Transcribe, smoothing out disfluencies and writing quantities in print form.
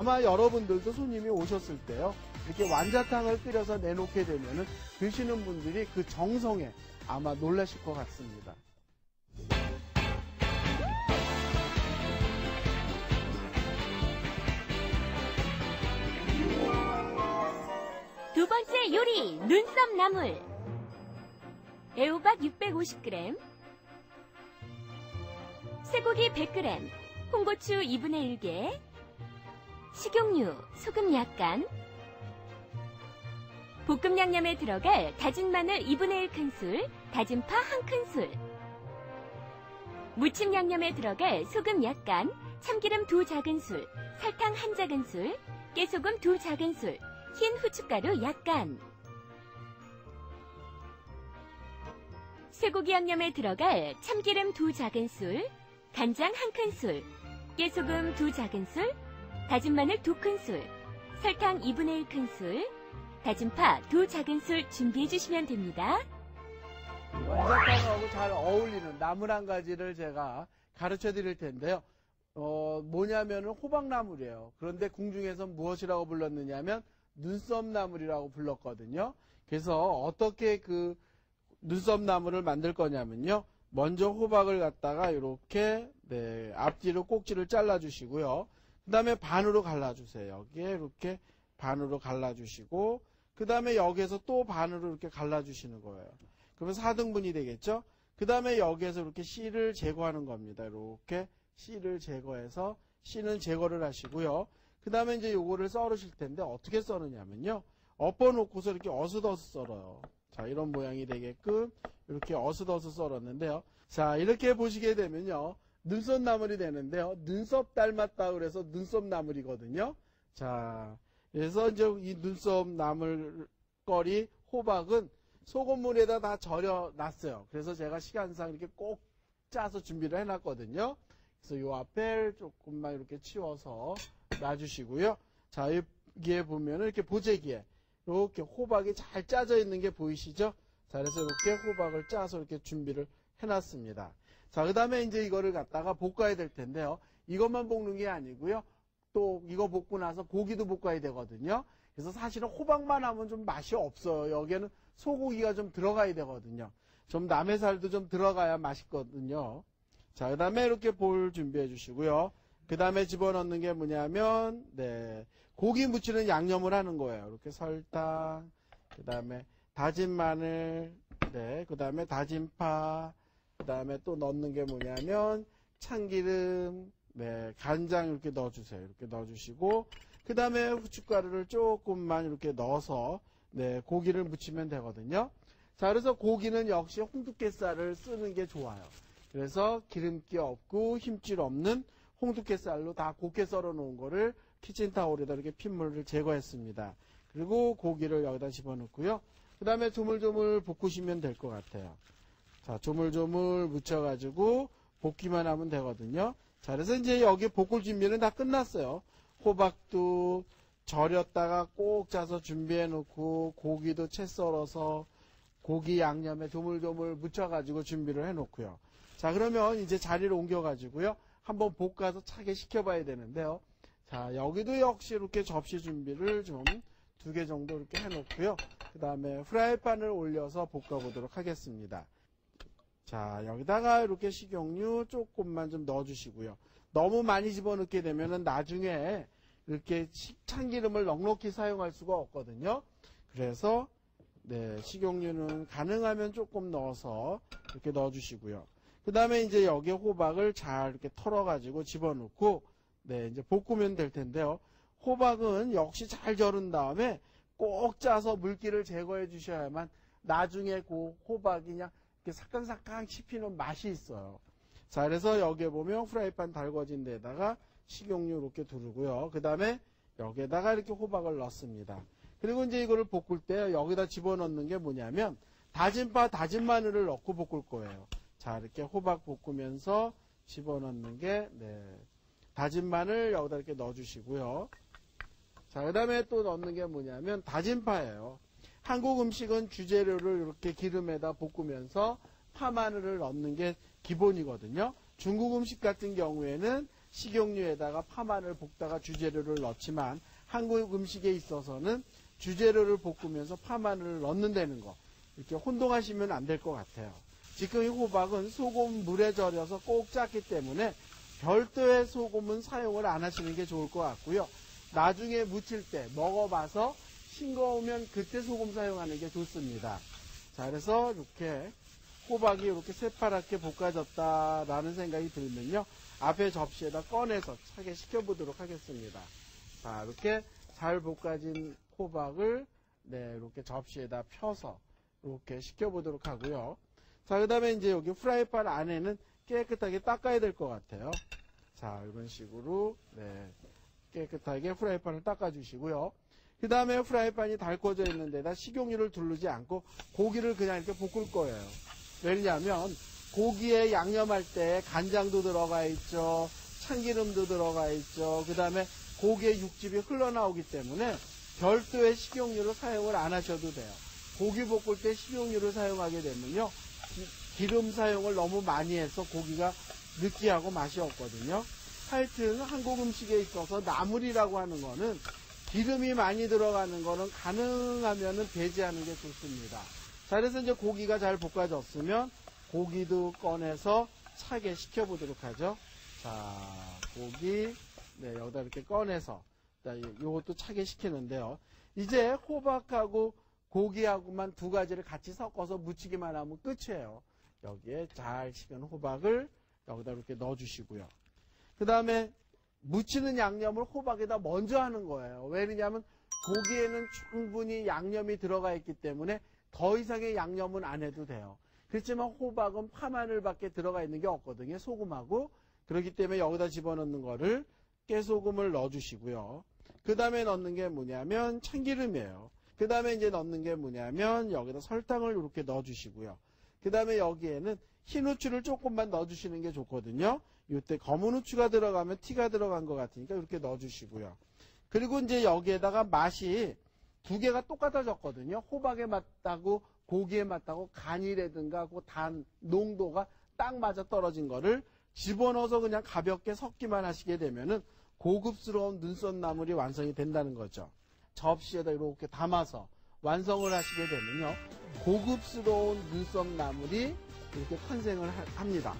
아마 여러분들도 손님이 오셨을 때요, 이렇게 완자탕을 끓여서 내놓게 되면은 드시는 분들이 그 정성에 아마 놀라실 것 같습니다. 두 번째 요리, 눈썹 나물. 애호박 650g, 쇠고기 100g, 홍고추 2분의 1개, 식용유, 소금 약간, 볶음 양념에 들어갈 다진 마늘 2분의 1큰술, 다진 파 1큰술, 무침 양념에 들어갈 소금 약간, 참기름 2작은술, 설탕 1작은술, 깨소금 2작은술, 흰 후춧가루 약간. 쇠고기 양념에 들어갈 참기름 2작은술, 간장 1큰술, 깨소금 2작은술, 다진 마늘 2큰술, 설탕 2분의 1큰술, 다진 파 2작은술 준비해 주시면 됩니다. 완자탕하고 잘 어울리는 나물 한 가지를 제가 가르쳐 드릴 텐데요. 뭐냐면은 호박나물이에요. 그런데 궁중에서 무엇이라고 불렀느냐면 눈썹나물이라고 불렀거든요. 그래서 어떻게 그 눈썹나물을 만들 거냐면요. 먼저 호박을 갖다가 이렇게 앞뒤로 꼭지를 잘라 주시고요. 그 다음에 반으로 갈라주세요. 여기에 이렇게 반으로 갈라주시고, 그 다음에 여기에서 또 반으로 이렇게 갈라주시는 거예요. 그러면 4등분이 되겠죠? 그 다음에 여기에서 이렇게 씨를 제거하는 겁니다. 이렇게 씨를 제거해서 씨는 제거를 하시고요. 그 다음에 이제 요거를 썰으실 텐데 어떻게 썰으냐면요. 엎어놓고서 이렇게 어슷어슷 썰어요. 자, 이런 모양이 되게끔 이렇게 어슷어슷 썰었는데요. 자, 이렇게 보시게 되면요. 눈썹나물이 되는데요. 눈썹 닮았다 그래서 눈썹나물이거든요. 자, 그래서 이제 이 눈썹나물 거리 호박은 소금물에다 다 절여놨어요. 그래서 제가 시간상 이렇게 꼭 짜서 준비를 해놨거든요. 그래서 요 앞에 조금만 이렇게 치워서 놔주시고요. 자, 여기에 보면은 이렇게 보재기에 이렇게 호박이 잘 짜져 있는 게 보이시죠? 자, 그래서 이렇게 호박을 짜서 이렇게 준비를 해놨습니다. 자, 그 다음에 이제 이거를 갖다가 볶아야 될 텐데요. 이것만 볶는 게 아니고요. 또 이거 볶고 나서 고기도 볶아야 되거든요. 그래서 사실은 호박만 하면 좀 맛이 없어요. 여기에는 소고기가 좀 들어가야 되거든요. 좀 남해살도 좀 들어가야 맛있거든요. 자, 그 다음에 이렇게 볼 준비해 주시고요. 그 다음에 집어넣는 게 뭐냐면, 고기 무치는 양념을 하는 거예요. 이렇게 설탕, 그 다음에 다진 마늘, 그 다음에 다진 파, 그 다음에 또 넣는 게 뭐냐면, 참기름, 간장 이렇게 넣어주세요. 이렇게 넣어주시고, 그 다음에 후춧가루를 조금만 이렇게 넣어서, 고기를 무치면 되거든요. 자, 그래서 고기는 역시 홍두깨살을 쓰는 게 좋아요. 그래서 기름기 없고 힘줄 없는 홍두깨살로 다 곱게 썰어 놓은 거를 키친타올에다 이렇게 핏물을 제거했습니다. 그리고 고기를 여기다 집어넣고요. 그 다음에 조물조물 볶으시면 될 것 같아요. 자, 조물조물 묻혀가지고 볶기만 하면 되거든요. 자, 그래서 이제 여기 볶을 준비는 다 끝났어요. 호박도 절였다가 꼭 짜서 준비해 놓고, 고기도 채 썰어서 고기 양념에 조물조물 묻혀가지고 준비를 해 놓고요. 자, 그러면 이제 자리를 옮겨가지고요. 한번 볶아서 차게 식혀봐야 되는데요. 자, 여기도 역시 이렇게 접시 준비를 좀 2개 정도 이렇게 해놓고요. 그 다음에 프라이팬을 올려서 볶아보도록 하겠습니다. 자, 여기다가 이렇게 식용유 조금만 좀 넣어주시고요. 너무 많이 집어넣게 되면은 나중에 이렇게 참기름을 넉넉히 사용할 수가 없거든요. 그래서 식용유는 가능하면 조금 넣어서 이렇게 넣어주시고요. 그 다음에 이제 여기에 호박을 잘 이렇게 털어가지고 집어넣고, 이제 볶으면 될 텐데요. 호박은 역시 잘 절은 다음에 꼭 짜서 물기를 제거해 주셔야만 나중에 그 호박이 그냥 이렇게 사캉사캉 씹히는 맛이 있어요. 자, 그래서 여기에 보면 프라이팬 달궈진 데다가 식용유 이렇게 두르고요. 그 다음에 여기에다가 이렇게 호박을 넣습니다. 그리고 이제 이거를 볶을 때 여기다 집어넣는 게 뭐냐면 다진 파, 다진 마늘을 넣고 볶을 거예요. 자, 이렇게 호박 볶으면서 집어넣는 게, 다진 마늘 여기다 이렇게 넣어주시고요. 자, 그 다음에 또 넣는 게 뭐냐면 다진 파예요. 한국 음식은 주재료를 이렇게 기름에다 볶으면서 파, 마늘을 넣는 게 기본이거든요. 중국 음식 같은 경우에는 식용유에다가 파마늘 볶다가 주재료를 넣지만 한국 음식에 있어서는 주재료를 볶으면서 파마늘을 넣는다는 거. 이렇게 혼동하시면 안 될 것 같아요. 지금 이 호박은 소금 물에 절여서 꼭 짰기 때문에 별도의 소금은 사용을 안 하시는 게 좋을 것 같고요. 나중에 무칠 때 먹어봐서 싱거우면 그때 소금 사용하는 게 좋습니다. 자, 그래서 이렇게 호박이 이렇게 새파랗게 볶아졌다라는 생각이 들면요. 앞에 접시에다 꺼내서 차게 식혀보도록 하겠습니다. 자, 이렇게 잘 볶아진 호박을 이렇게 접시에다 펴서 이렇게 식혀보도록 하고요. 자, 그 다음에 이제 여기 프라이팬 안에는 깨끗하게 닦아야 될 것 같아요. 자, 이런 식으로 깨끗하게 프라이팬을 닦아주시고요. 그 다음에 프라이팬이 달궈져 있는 데다 식용유를 두르지 않고 고기를 그냥 이렇게 볶을 거예요. 왜냐하면 고기에 양념할 때 간장도 들어가 있죠. 참기름도 들어가 있죠. 그 다음에 고기의 육즙이 흘러나오기 때문에 별도의 식용유를 사용을 안 하셔도 돼요. 고기 볶을 때 식용유를 사용하게 되면요. 기름 사용을 너무 많이 해서 고기가 느끼하고 맛이 없거든요. 하여튼 한국 음식에 있어서 나물이라고 하는 거는 기름이 많이 들어가는 거는 가능하면은 배제하는 게 좋습니다. 자, 그래서 이제 고기가 잘 볶아졌으면 고기도 꺼내서 차게 식혀보도록 하죠. 자, 고기, 여기다 이렇게 꺼내서, 요것도 차게 식히는데요. 이제 호박하고 고기하고만 두 가지를 같이 섞어서 무치기만 하면 끝이에요. 여기에 잘 식은 호박을 여기다 이렇게 넣어주시고요. 그 다음에 무치는 양념을 호박에다 먼저 하는 거예요. 왜냐하면 고기에는 충분히 양념이 들어가 있기 때문에 더 이상의 양념은 안 해도 돼요. 그렇지만 호박은 파마늘밖에 들어가 있는 게 없거든요. 소금하고. 그렇기 때문에 여기다 집어넣는 거를 깨소금을 넣어주시고요. 그 다음에 넣는 게 뭐냐면 참기름이에요. 그 다음에 이제 넣는 게 뭐냐면 여기다 설탕을 이렇게 넣어주시고요. 그 다음에 여기에는 흰 후추를 조금만 넣어주시는 게 좋거든요. 이때 검은 후추가 들어가면 티가 들어간 것 같으니까 이렇게 넣어주시고요. 그리고 이제 여기에다가 맛이 두 개가 똑같아졌거든요. 호박에 맞다고 고기에 맞다고 간이라든가 그 단 농도가 딱 맞아 떨어진 거를 집어넣어서 그냥 가볍게 섞기만 하시게 되면은 고급스러운 눈썹나물이 완성이 된다는 거죠. 접시에다 이렇게 담아서 완성을 하시게 되면요. 고급스러운 눈썹나물이 이렇게 탄생을 합니다.